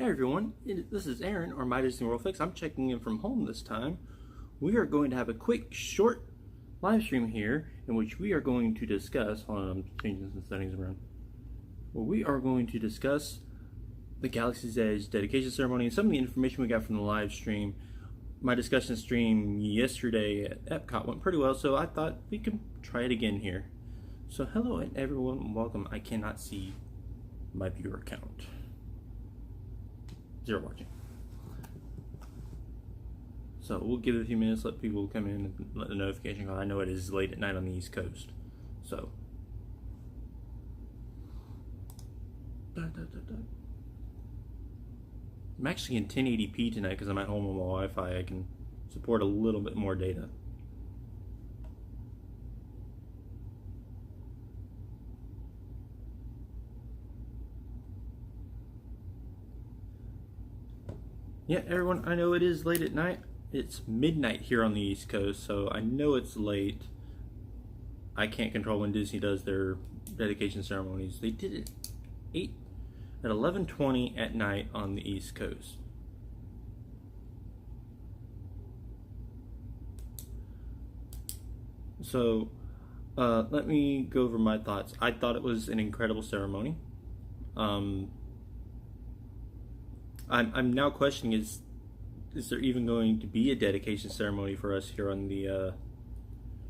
Hey everyone, this is Aaron, or My Disney World Fix. I'm checking in from home this time. We are going to have a quick, short live stream here in which we are going to discuss. Hold on, I'm changing some settings around. Well, we are going to discuss the Galaxy's Edge dedication ceremony and some of the information we got from the live stream. My discussion stream yesterday at Epcot went pretty well, so I thought we could try it again here. So hello and everyone, welcome. I cannot see my viewer count. 0 watching. So we'll give it a few minutes, let people come in and let the notification go. I know it is late at night on the East Coast. So I'm actually in 1080p tonight because I'm at home on my Wi-Fi. I can support a little bit more data. Yeah, everyone, I know it is late at night. It's midnight here on the East Coast, so I know it's late. I can't control when Disney does their dedication ceremonies. They did it at 11:20 at night on the East Coast. So, let me go over my thoughts. I thought it was an incredible ceremony. I'm now questioning, is there even going to be a dedication ceremony for us here on the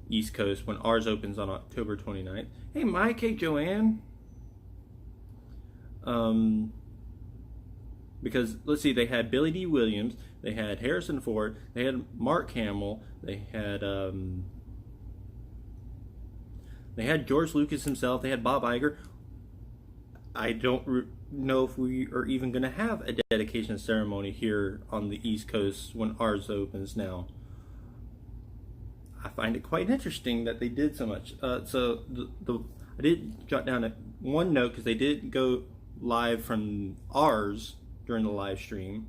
East Coast when ours opens on October 29th? Hey Mike, hey Joanne. Because let's see, they had Billy D. Williams, they had Harrison Ford, they had Mark Hamill, they had George Lucas himself, they had Bob Iger. I don't know if we are even going to have a dedication ceremony here on the East Coast when ours opens now. I find it quite interesting that they did so much. So I did jot down one note because they did go live from ours during the live stream,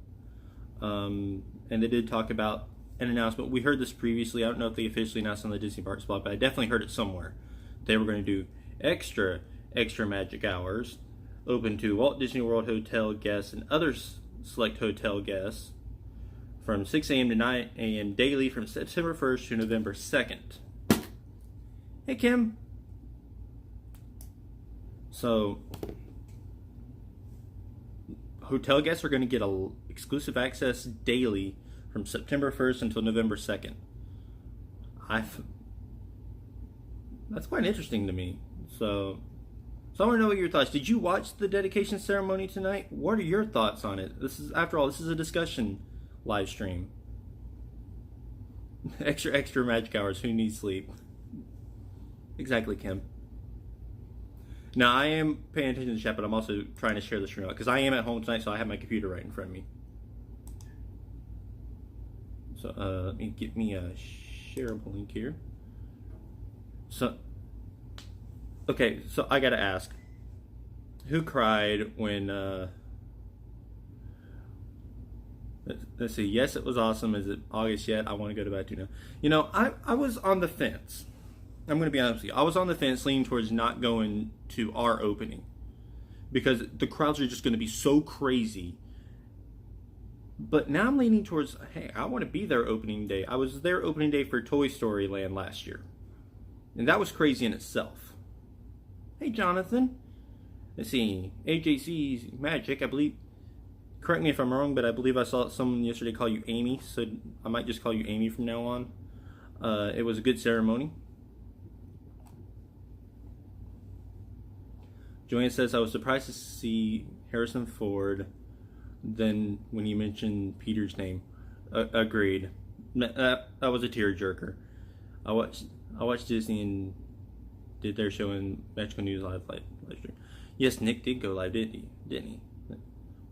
and they did talk about an announcement. We heard this previously. I don't know if they officially announced on the Disney Parks blog, but I definitely heard it somewhere. They were going to do extra magic hours open to Walt Disney World hotel guests and other select hotel guests from 6 a.m. to 9 a.m. daily from September 1st to November 2nd. Hey Kim. So hotel guests are going to get exclusive access daily from September 1st until November 2nd. That's quite interesting to me. So I want to know what your thoughts. Did you watch the dedication ceremony tonight? What are your thoughts on it? After all, this is a discussion live stream. extra magic hours. Who needs sleep? Exactly, Kim. Now, I am paying attention to the chat, but I'm also trying to share the stream out because I am at home tonight, so I have my computer right in front of me. So let me get me a shareable link here. So, okay, so I gotta ask, who cried when, let's see, yes, it was awesome. Is it August yet? I want to go to Batu now. You know, I was on the fence. I'm going to be honest with you. I was on the fence leaning towards not going to our opening because the crowds are just going to be so crazy. But now I'm leaning towards, hey, I want to be there opening day. I was there opening day for Toy Story Land last year, and that was crazy in itself. Hey, Jonathan. Let's see. AJC's Magic, I believe. Correct me if I'm wrong, but I believe I saw someone yesterday call you Amy, so I might just call you Amy from now on. It was a good ceremony. Joanne says, I was surprised to see Harrison Ford then when you mentioned Peter's name. Agreed. That was a tearjerker. I watched Disney and did their show in Magical News live stream. Yes, Nick did go live, didn't he?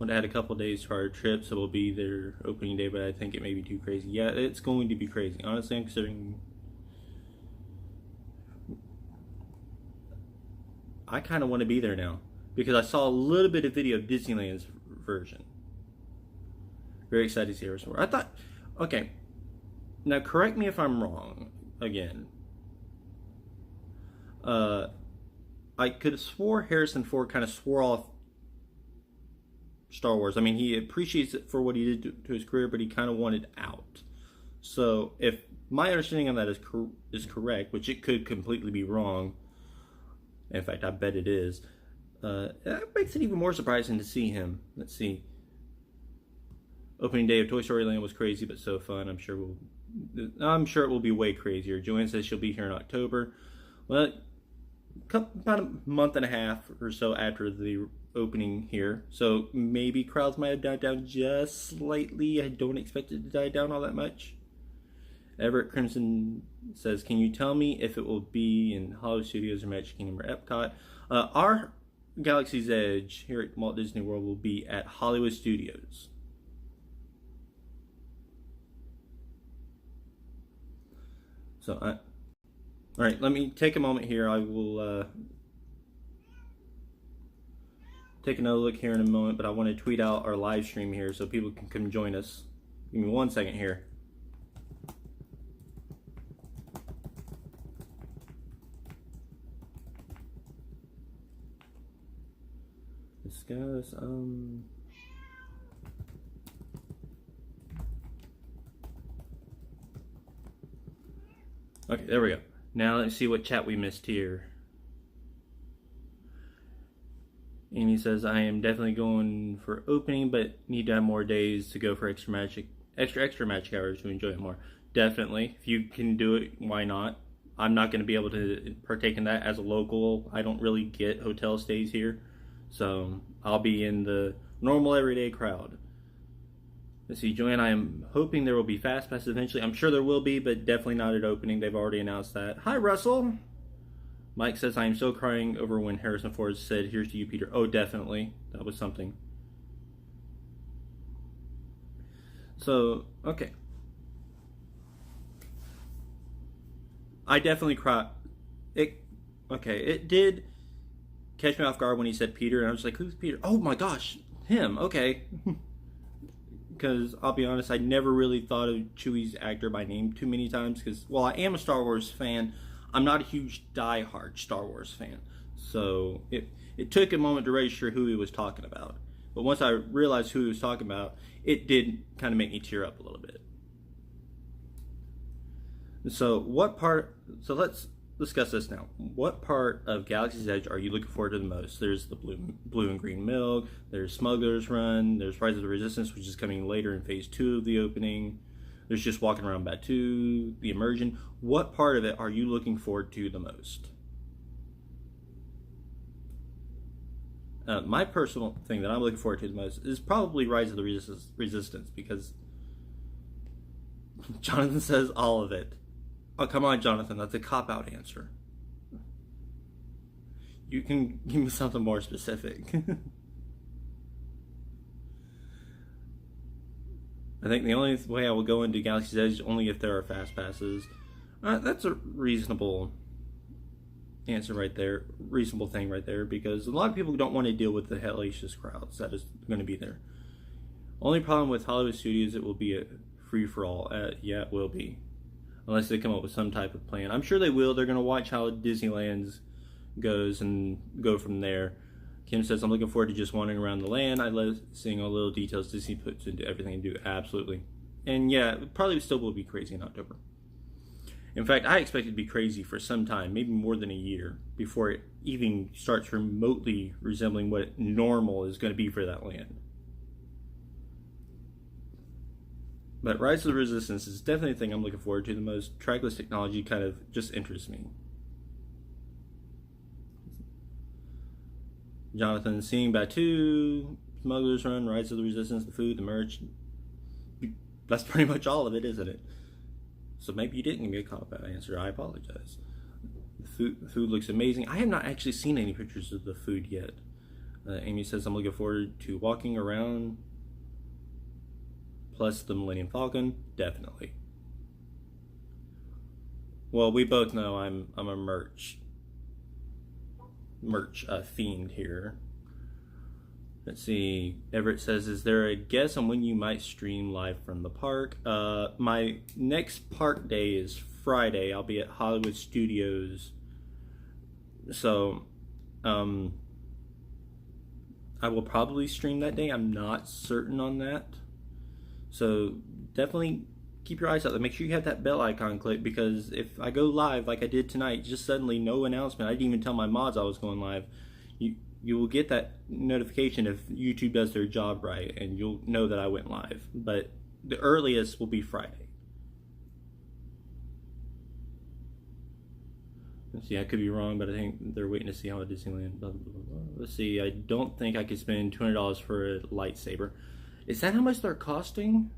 Would have had a couple days to our trip, so we'll be there opening day, but I think it may be too crazy. Yeah, it's going to be crazy. Honestly, I'm considering. I kind of want to be there now because I saw a little bit of video of Disneyland's version. Very excited to see Harrison Ford. I thought, okay, now correct me if I'm wrong again. I could have swore Harrison Ford kind of swore off Star Wars. I mean, he appreciates it for what he did to his career, but he kind of wanted out. So if my understanding on that is correct, which it could completely be wrong, in fact, I bet it is, that makes it even more surprising to see him. Let's see. Opening day of Toy Story Land was crazy, but so fun. I'm sure it will be way crazier. Joanne says she'll be here in October. Well, about a month and a half or so after the opening here, so maybe crowds might have died down just slightly. I don't expect it to die down all that much. Everett Crimson says, can you tell me if it will be in Hollywood Studios or Magic Kingdom or Epcot? Our Galaxy's Edge here at Walt Disney World will be at Hollywood Studios. So, all right, let me take a moment here. I will take another look here in a moment, but I want to tweet out our live stream here so people can come join us. Give me 1 second here. Discuss, okay, there we go. Now let's see what chat we missed here. Amy says, I am definitely going for opening, but need to have more days to go for extra magic hours to enjoy it more. Definitely. If you can do it, why not? I'm not going to be able to partake in that as a local. I don't really get hotel stays here. So I'll be in the normal everyday crowd. Let's see, Joanne, I am hoping there will be Fast Pass eventually. I'm sure there will be, but definitely not at opening. They've already announced that. Hi, Russell. Mike says, I am still crying over when Harrison Ford said, here's to you, Peter. Oh, definitely. That was something. So, okay. I definitely cried. It did catch me off guard when he said Peter, and I was like, who's Peter? Oh my gosh, him, okay. Because I'll be honest, I never really thought of Chewie's actor by name too many times, because, well, I am a Star Wars fan. I'm not a huge die-hard Star Wars fan. So it took a moment to register who he was talking about. But once I realized who he was talking about, it did kind of make me tear up a little bit. So let's discuss this now. What part of Galaxy's Edge are you looking forward to the most? There's the blue and green milk, there's Smuggler's Run, there's Rise of the Resistance, which is coming later in phase 2 of the opening. There's just walking around Batuu, the Immersion. What part of it are you looking forward to the most? My personal thing that I'm looking forward to the most is probably Rise of the Resistance, because Jonathan says all of it. Oh, come on, Jonathan, that's a cop-out answer. You can give me something more specific. I think the only way I will go into Galaxy's Edge is only if there are fast passes. That's a reasonable answer right there. Reasonable thing right there, because a lot of people don't want to deal with the hellacious crowds that is going to be there. Only problem with Hollywood Studios, it will be a free-for-all. Yeah, it will be. Unless they come up with some type of plan. I'm sure they will. They're going to watch how Disneyland goes and go from there. Kim says, I'm looking forward to just wandering around the land. I love seeing all the little details Disney puts into everything they do. Absolutely. And yeah, it probably still will be crazy in October. In fact, I expect it to be crazy for some time, maybe more than a year, before it even starts remotely resembling what normal is going to be for that land. But Rise of the Resistance is definitely the thing I'm looking forward to the most. Trackless technology kind of just interests me. Jonathan, seeing Batuu, Smuggler's Run, Rise of the Resistance, the food, the merch. That's pretty much all of it, isn't it? So maybe you didn't give me a cop-out answer. I apologize. The food looks amazing. I have not actually seen any pictures of the food yet. Amy says, I'm looking forward to walking around. Plus the Millennium Falcon, definitely. Well, we both know I'm a merch fiend here. Let's see. Everett says, is there a guess on when you might stream live from the park? My next park day is Friday. I'll be at Hollywood Studios. So, I'm I will probably stream that day. I'm not certain on that. So definitely keep your eyes out there. Make sure you have that bell icon clicked, because if I go live like I did tonight, just suddenly no announcement, I didn't even tell my mods I was going live, you will get that notification if YouTube does their job right, and you'll know that I went live. But the earliest will be Friday. Let's see, I could be wrong, but I think they're waiting to see how a Disneyland. Blah, blah, blah, blah. Let's see, I don't think I could spend $200 for a lightsaber. Is that how much they're costing?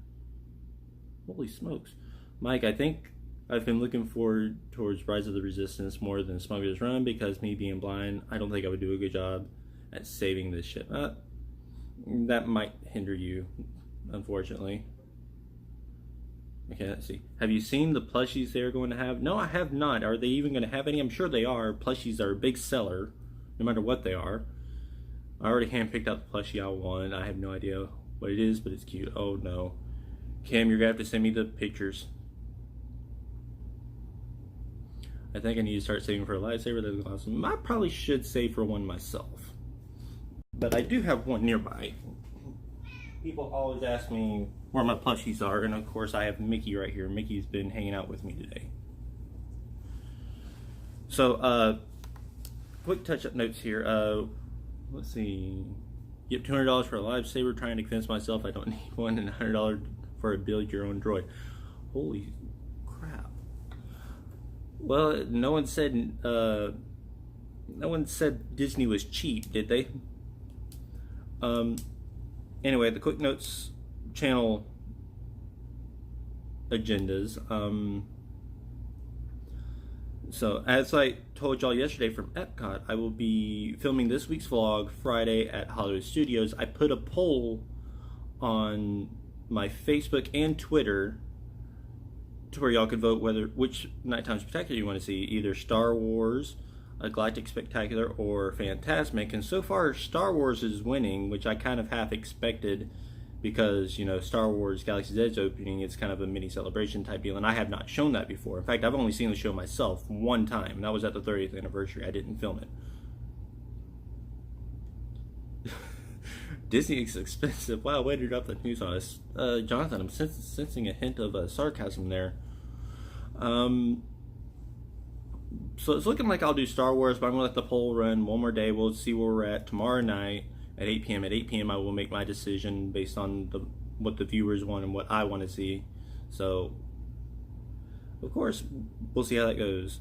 Holy smokes. Mike, I think I've been looking forward towards Rise of the Resistance more than Smuggler's Run, because me being blind, I don't think I would do a good job at saving this ship. That might hinder you, unfortunately. Okay, let's see. Have you seen the plushies they're going to have? No, I have not. Are they even going to have any? I'm sure they are. Plushies are a big seller, no matter what they are. I already handpicked out the plushie I want. I have no idea what it is, but it's cute. Oh no. Cam, you're going to have to send me the pictures. I think I need to start saving for a lightsaber. That's awesome. I probably should save for one myself. But I do have one nearby. People always ask me where my plushies are, and of course I have Mickey right here. Mickey's been hanging out with me today. So, quick touch-up notes here. Let's see. Yep, $200 for a lightsaber. Trying to convince myself I don't need one, and $100 for a build your own droid. Holy crap! Well, no one said Disney was cheap, did they? Anyway, the quick notes channel agendas. So, as I told y'all yesterday from Epcot, I will be filming this week's vlog Friday at Hollywood Studios. I put a poll on my Facebook and Twitter to where y'all could vote which nighttime spectacular you want to see, either Star Wars, a Galactic Spectacular, or Fantasmic. And so far, Star Wars is winning, which I kind of half expected, because, you know, Star Wars Galaxy's Edge opening, it's kind of a mini celebration type deal, and I have not shown that before. In fact, I've only seen the show myself one time, and that was at the 30th anniversary. I didn't film it. Disney is expensive. Wow, way to drop that news on us. Jonathan, I'm sensing a hint of sarcasm there. So it's looking like I'll do Star Wars, but I'm going to let the poll run one more day. We'll see where we're at tomorrow night at 8 p.m. At 8 p.m. I will make my decision based on what the viewers want and what I want to see. So, of course, we'll see how that goes.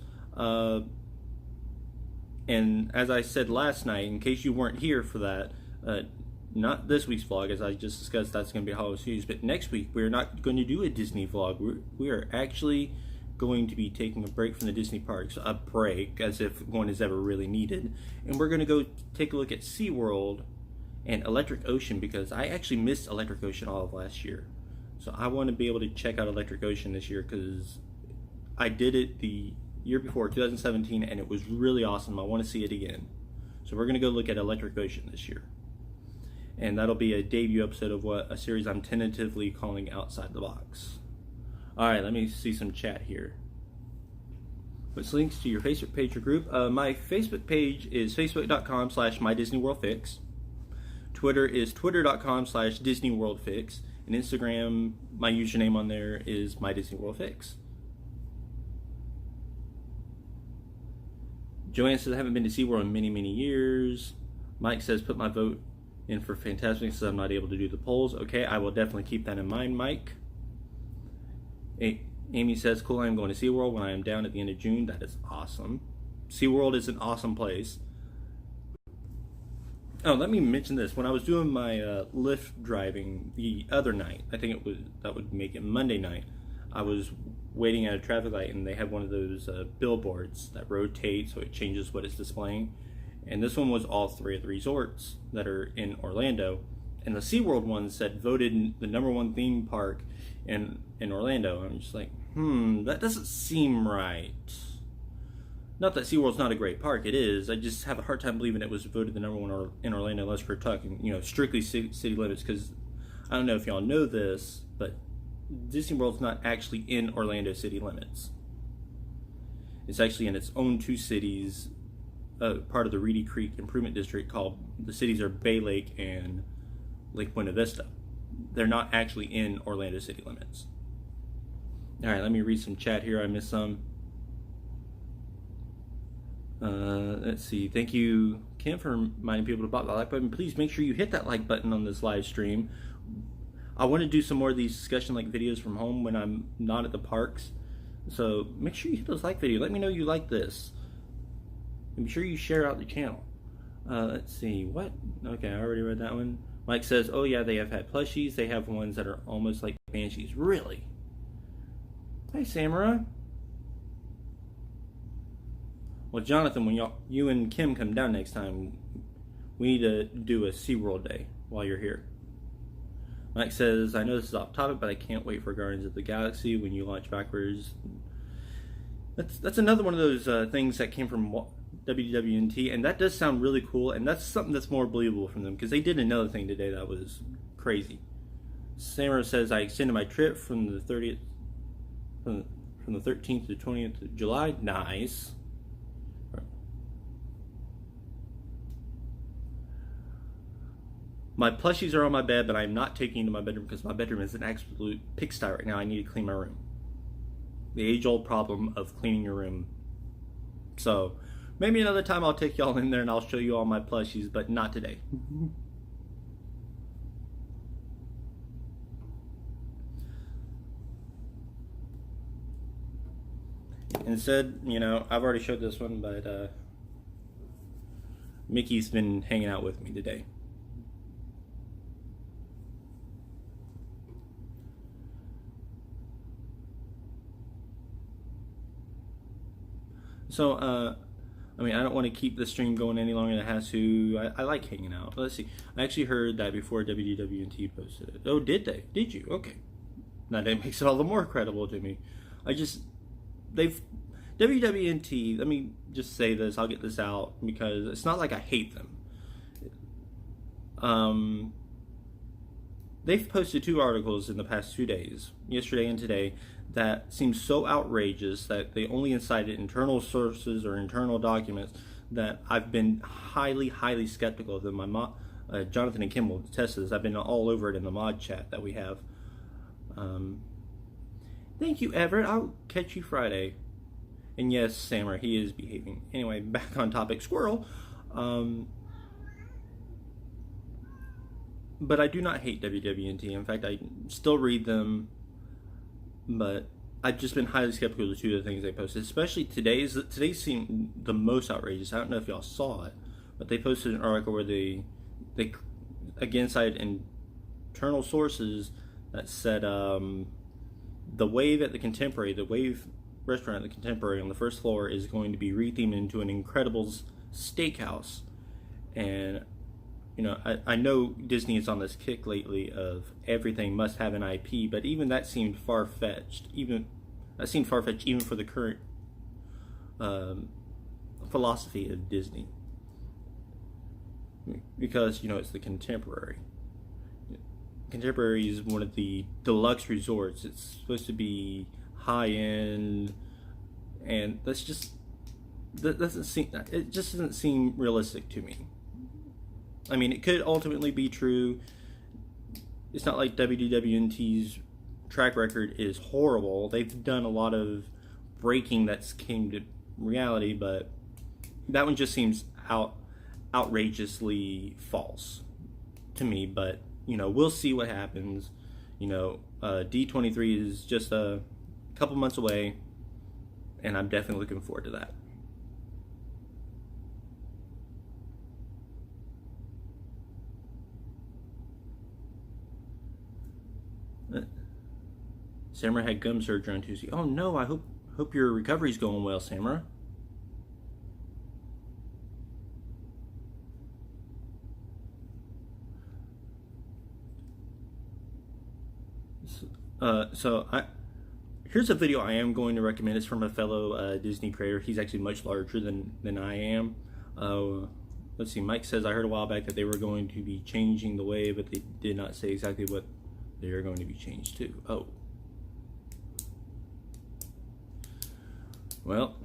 And as I said last night, in case you weren't here for that, not this week's vlog, as I just discussed, that's going to be Hollywood Studios, but next week we're not going to do a Disney vlog. We are actually going to be taking a break from the Disney parks, a break, as if one is ever really needed, and we're going to go take a look at SeaWorld and Electric Ocean, because I actually missed Electric Ocean all of last year. So I want to be able to check out Electric Ocean this year, because I did it the year before, 2017, and it was really awesome. I want to see it again. So we're going to go look at Electric Ocean this year. And that'll be a debut episode of a series I'm tentatively calling Outside the Box. Alright, let me see some chat here. What's links to your Facebook page or group? My Facebook page is facebook.com/MyDisneyWorldFix. Twitter is twitter.com/DisneyWorldFix. And Instagram, my username on there is MyDisneyWorldFix. Joanne says, I haven't been to SeaWorld in many, many years. Mike says, put my vote in for Fantasmic, since I'm not able to do the polls. Okay, I will definitely keep that in mind, Mike. Amy says, cool, I'm going to SeaWorld when I am down at the end of June. That is awesome. SeaWorld is an awesome place. Oh, let me mention this. When I was doing my Lyft driving the other night, I think that would make it Monday night, I was waiting at a traffic light, and they had one of those billboards that rotate so it changes what it's displaying. And this one was all three of the resorts that are in Orlando. And the SeaWorld one said voted the #1 theme park in Orlando. I'm just like, that doesn't seem right. Not that SeaWorld's not a great park, it is. I just have a hard time believing it was voted the #1 in Orlando, unless we're talking, strictly city limits, because I don't know if y'all know this, but Disney World's not actually in Orlando city limits. It's actually in its own 2 cities part of the Reedy Creek Improvement District called, the cities are Bay Lake and Lake Buena Vista. They're not actually in Orlando city limits. All right, let me read some chat here. I missed some. Let's see. Thank you, Kim, for reminding people to block the like button. Please make sure you hit that like button on this live stream. I want to do some more of these discussion-like videos from home when I'm not at the parks. So make sure you hit those like videos. Let me know you like this. And be sure you share out the channel. Let's see. What? Okay, I already read that one. Mike says, oh yeah, they have had plushies. They have ones that are almost like banshees. Really? Hey, Samara. Well, Jonathan, when you and Kim come down next time, we need to do a SeaWorld day while you're here. Mike says, I know this is off topic, but I can't wait for Guardians of the Galaxy when you launch backwards. That's another one of those things that came from WWNT, and that does sound really cool, and that's something that's more believable from them, because they did another thing today that was crazy. Samara says, I extended my trip from the 30th, from the 13th to the 20th of July. Nice. My plushies are on my bed, but I'm not taking them to my bedroom because my bedroom is an absolute pigsty right now. I need to clean my room. The age-old problem of cleaning your room. So, maybe another time I'll take y'all in there and I'll show you all my plushies, but not today. Instead, you know, I've already showed this one, but Mickey's been hanging out with me today. So, I mean, I don't want to keep the stream going any longer than it has to. I like hanging out. Let's see. I actually heard that before WDWNT posted it. Oh, did they? Did you? Okay. Now that makes it all the more credible to me. WWNT, let me just say this. I'll get this out because it's not like I hate them. They've posted 2 articles in the past 2 days, yesterday and today, that seems so outrageous that they only incited internal sources or internal documents that I've been highly, highly skeptical of them. My Jonathan and Kim will attest to this. I've been all over it in the mod chat that we have. Thank you, Everett. I'll catch you Friday. And yes, Sammer, he is behaving. Anyway, back on topic. Squirrel. But I do not hate WWNT. In fact, I still read them. But I've just been highly skeptical of the 2 of the things they posted. Especially today's seemed the most outrageous. I don't know if y'all saw it. But they posted an article where they again cited internal sources that said the Wave at the Contemporary, the Wave restaurant at the Contemporary on the first floor is going to be rethemed into an Incredibles steakhouse. And you know, I know Disney is on this kick lately of everything must have an IP, but even that seemed far-fetched. Even for the current philosophy of Disney, because you know it's the Contemporary. Contemporary is one of the deluxe resorts. It's supposed to be high-end, and it just doesn't seem realistic to me. I mean, it could ultimately be true. It's not like WDWNT's track record is horrible. They've done a lot of breaking that's came to reality, but that one just seems outrageously false to me. But, you know, we'll see what happens. You know, D23 is just a couple months away, and I'm definitely looking forward to that. Samara had gum surgery on Tuesday. Oh no, I hope your recovery's going well, Samara. Here's a video I am going to recommend. It's from a fellow Disney creator. He's actually much larger than I am. Let's see, Mike says, I heard a while back that they were going to be changing the way, but they did not say exactly what they are going to be changed to. Oh. Well,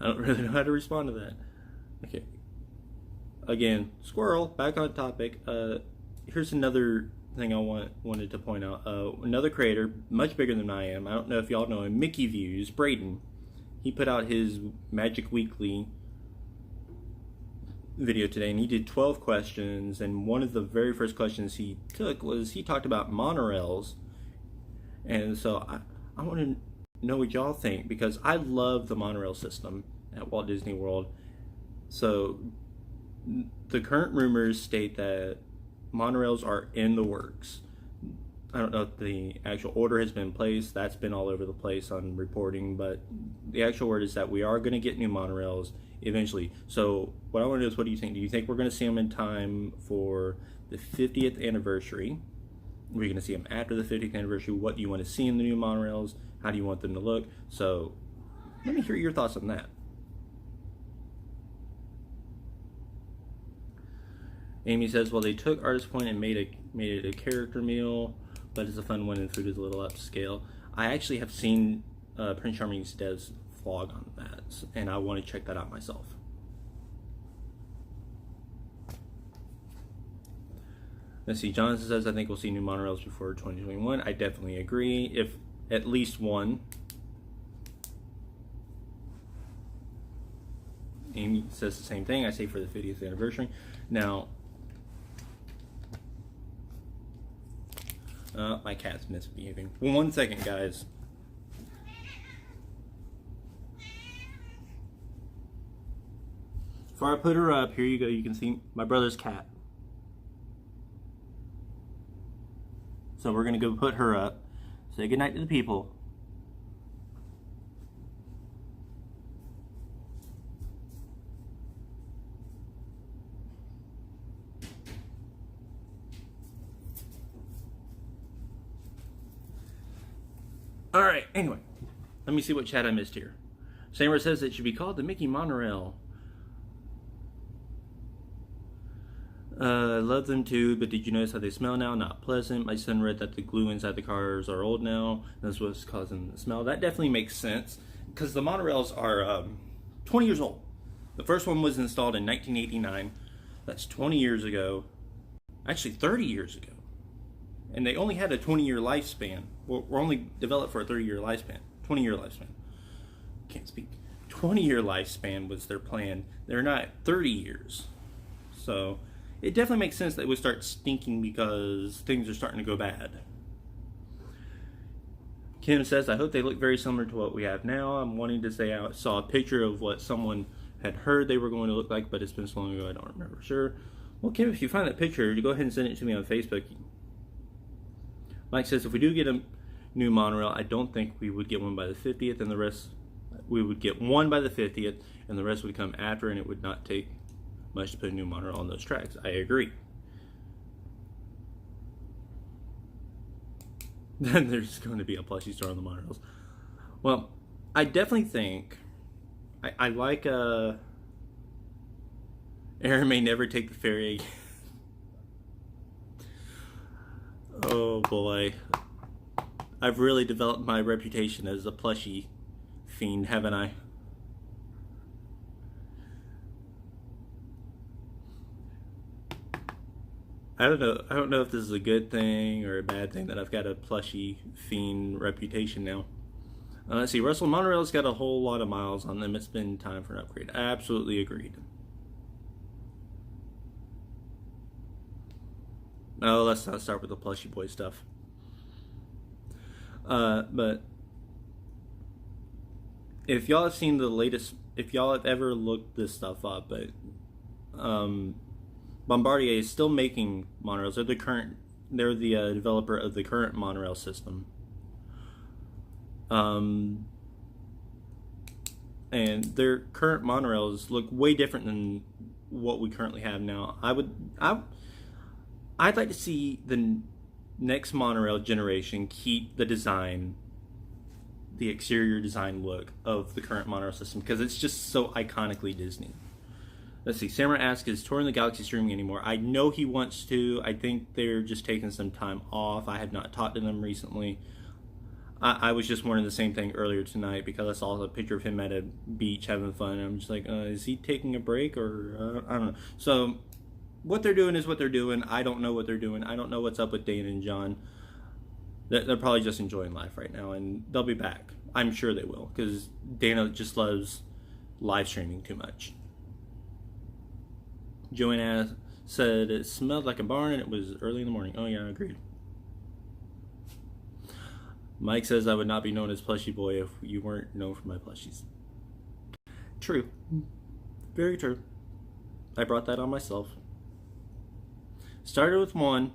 I don't really know how to respond to that. Okay. Again, squirrel, back on topic. Here's another thing I wanted to point out. Another creator, much bigger than I am. I don't know if y'all know him. Mickey Views, Braden. He put out his Magic Weekly video today, and he did 12 questions. And one of the very first questions he took was he talked about monorails. And so I want to know what y'all think, because I love the monorail system at Walt Disney World. So the current rumors state that monorails are in the works. I don't know if the actual order has been placed. That's been all over the place on reporting, but the actual word is that we are going to get new monorails eventually. So what I want to know is, what do you think? Do you think we're going to see them in time for the 50th anniversary? Are we going to see them after the 50th anniversary? What do you want to see in the new monorails? How do you want them to look? So let me hear your thoughts on that. Amy says, well, they took Artist Point and made it a character meal, but it's a fun one and food is a little upscale. I actually have seen Prince Charming's devs vlog on that, and I want to check that out myself. Let's see, Jonathan says, I think we'll see new monorails before 2021. I definitely agree, if at least one. Amy says the same thing. I say for the 50th anniversary. Now, my cat's misbehaving. 1 second, guys. Before I put her up, here you go. You can see my brother's cat. So we're going to go put her up. Say goodnight to the people. Alright, anyway. Let me see what chat I missed here. Samara says it should be called the Mickey Monorail. Love them too, but did you notice how they smell now? Not pleasant. My son read that the glue inside the cars are old now. That's what's causing the smell. That definitely makes sense, because the monorails are 20 years old. The first one was installed in 1989. That's 20 years ago. Actually, 30 years ago. And they only had a 20-year lifespan. We're only developed for a 30-year lifespan. 20-year lifespan. Can't speak. 20-year lifespan was their plan. They're not 30 years. So it definitely makes sense that it would start stinking because things are starting to go bad. Kim says, I hope they look very similar to what we have now. I'm wanting to say I saw a picture of what someone had heard they were going to look like, but it's been so long ago I don't remember for sure. Well, Kim, if you find that picture, go ahead and send it to me on Facebook. Mike says, if we do get a new monorail, I don't think we would get one by the 50th, and the rest, we would get one by the 50th, and the rest would come after, and it would not take much to put a new monorail on those tracks. I agree. Then there's going to be a plushie store on the monorails. Well, I definitely think, I like, Aaron may never take the ferry again. Oh boy. I've really developed my reputation as a plushie fiend, haven't I? I don't know if this is a good thing or a bad thing that I've got a plushie fiend reputation now. Let's see, Russell, Monorail's got a whole lot of miles on them. It's been time for an upgrade. Absolutely agreed. Oh, let's not start with the plushie boy stuff. But if y'all have seen the latest, if y'all have ever looked this stuff up, but Bombardier is still making monorails. They're the developer of the current monorail system. And their current monorails look way different than what we currently have now. I'd like to see the next monorail generation keep the design, the exterior design look of the current monorail system, because it's just so iconically Disney. Let's see, Samurai asks, is Touring the Galaxy streaming anymore? I know he wants to. I think they're just taking some time off. I have not talked to them recently. I was just wondering the same thing earlier tonight because I saw a picture of him at a beach having fun. And I'm just like, is he taking a break or I don't know. So what they're doing is what they're doing. I don't know what they're doing. I don't know what's up with Dana and John. They're probably just enjoying life right now, and they'll be back. I'm sure they will, because Dana just loves live streaming too much. Joanna said it smelled like a barn and it was early in the morning. Oh yeah, I agreed. Mike says I would not be known as Plushie Boy if you weren't known for my plushies. True. Very true. I brought that on myself. Started with one.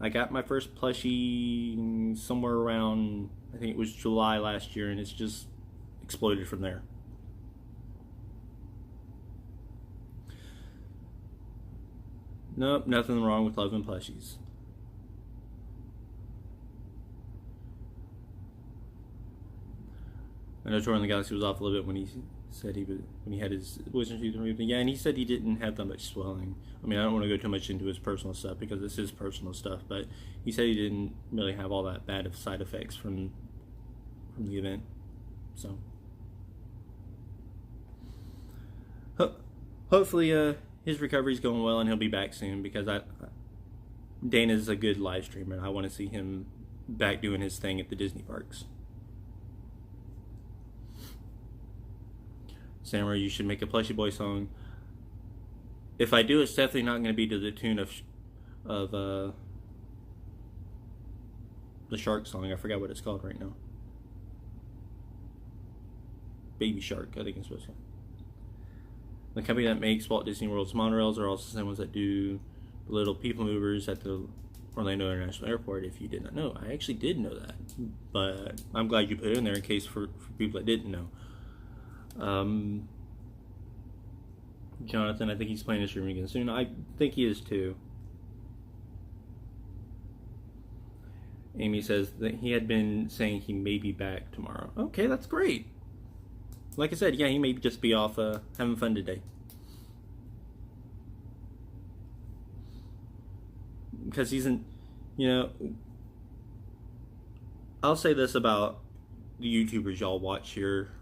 I got my first plushie somewhere around, I think it was July last year, and it's just exploded from there. Nope, nothing wrong with loving plushies. I know Tour in the Galaxy was off a little bit when he said when he had his wisdom tooth removed. Yeah, and he said he didn't have that much swelling. I mean, I don't want to go too much into his personal stuff because this is personal stuff, but he said he didn't really have all that bad of side effects from the event. So hopefully his recovery's going well and he'll be back soon, because Dana's a good live streamer and I want to see him back doing his thing at the Disney parks. Samurai, you should make a Plushie Boy song. If I do, it's definitely not going to be to the tune of the Shark song. I forgot what it's called right now. Baby Shark, I think it's supposed to. The company that makes Walt Disney World's monorails are also the same ones that do the little people movers at the Orlando International Airport. If you did not know, I actually did know that, but I'm glad you put it in there in case for people that didn't know. Jonathan, I think he's playing his stream again soon. I think he is too. Amy says that he had been saying he may be back tomorrow. Okay, that's great. Like I said, yeah, he may just be off having fun today. Because he's in, I'll say this about the YouTubers y'all watch here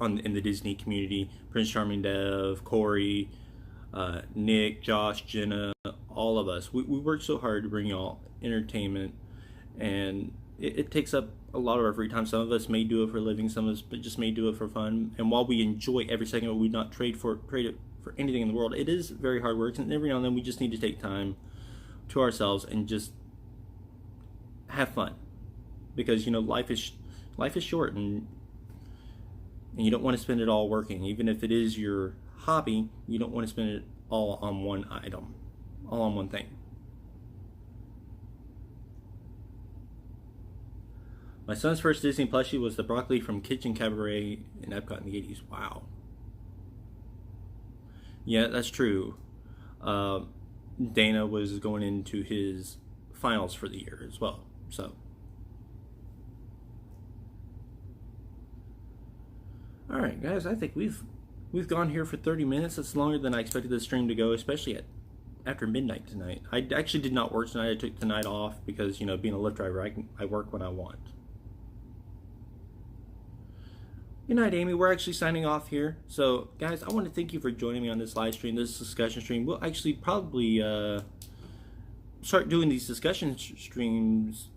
in the Disney community: Prince Charming Dev, Corey, Nick, Josh, Jenna, all of us. We work so hard to bring y'all entertainment, and it takes up a lot of our free time. Some of us may do it for a living, some of us just may do it for fun. And while we enjoy every second of it, we not trade it for anything in the world. It is very hard work, and every now and then we just need to take time to ourselves and just have fun, because life is short, and you don't want to spend it all working. Even if it is your hobby, you don't want to spend it all on one item, all on one thing. My son's first Disney plushie was the broccoli from Kitchen Cabaret in Epcot in the 80s. Wow. Yeah, that's true. Dana was going into his finals for the year as well, so. All right, guys, I think we've gone here for 30 minutes. That's longer than I expected this stream to go, especially after midnight tonight. I actually did not work tonight. I took the night off because, being a Lyft driver, I work when I want. Good night, Amy. We're actually signing off here. So, guys, I want to thank you for joining me on this live stream, this discussion stream. We'll actually probably start doing these discussion streams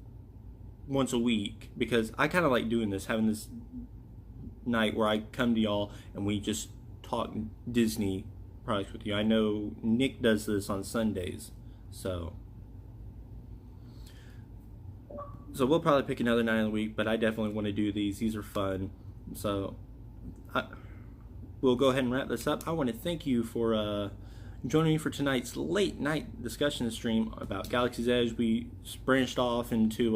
once a week, because I kind of like doing this, having this night where I come to y'all and we just talk Disney products with you. I know Nick does this on Sundays, so we'll probably pick another night of the week, but I definitely want to do these. These are fun. So we'll go ahead and wrap this up. I want to thank you for joining me for tonight's late night discussion stream about Galaxy's Edge. We branched off into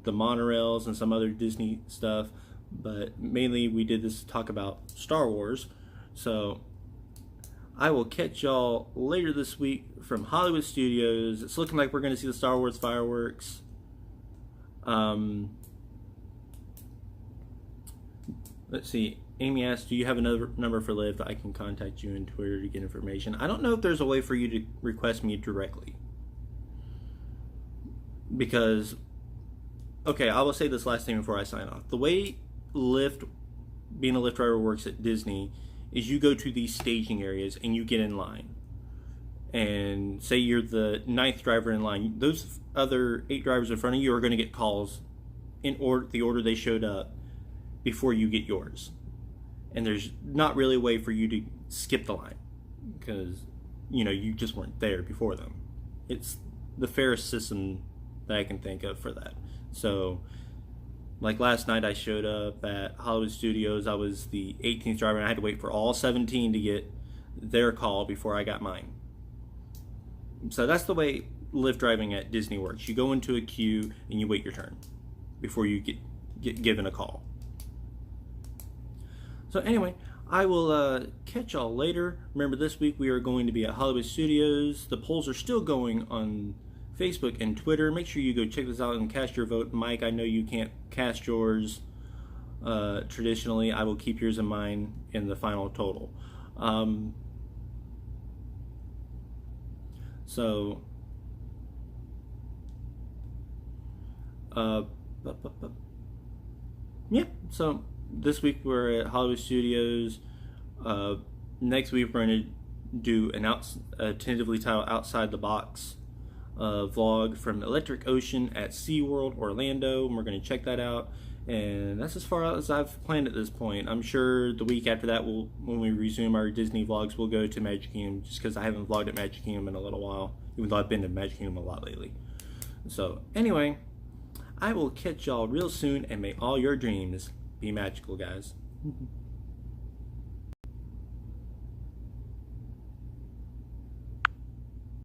the monorails and some other Disney stuff, but mainly we did this to talk about Star Wars. So I will catch y'all later this week from Hollywood Studios. It's looking like we're going to see the Star Wars fireworks. Let's see. Amy asked, do you have another number for Liv that I can contact you on Twitter to get information? I don't know if there's a way for you to request me directly, because Okay, I will say this last thing before I sign off. The way Lyft, being a Lyft driver, works at Disney is you go to these staging areas and you get in line. And say you're the 9th driver in line, those other 8 drivers in front of you are going to get calls in the order they showed up before you get yours. And there's not really a way for you to skip the line because, you know, you just weren't there before them. It's the fairest system that I can think of for that. So, like last night I showed up at Hollywood Studios. I was the 18th driver and I had to wait for all 17 to get their call before I got mine. So that's the way Lyft driving at Disney works. You go into a queue and you wait your turn before you get given a call. So anyway, I will catch y'all later. Remember, this week we are going to be at Hollywood Studios. The polls are still going on Facebook and Twitter. Make sure you go check this out and cast your vote. Mike, I know you can't cast yours traditionally. I will keep yours in mind in the final total. Yeah, so this week we're at Hollywood Studios. Next week we're going to do a tentatively titled Outside the Box vlog from Electric Ocean at SeaWorld Orlando, and we're going to check that out. And that's as far as I've planned at this point. I'm sure the week after that, when we resume our Disney vlogs, we'll go to Magic Kingdom, just because I haven't vlogged at Magic Kingdom in a little while, even though I've been to Magic Kingdom a lot lately. So anyway, I will catch y'all real soon, and may all your dreams be magical, guys.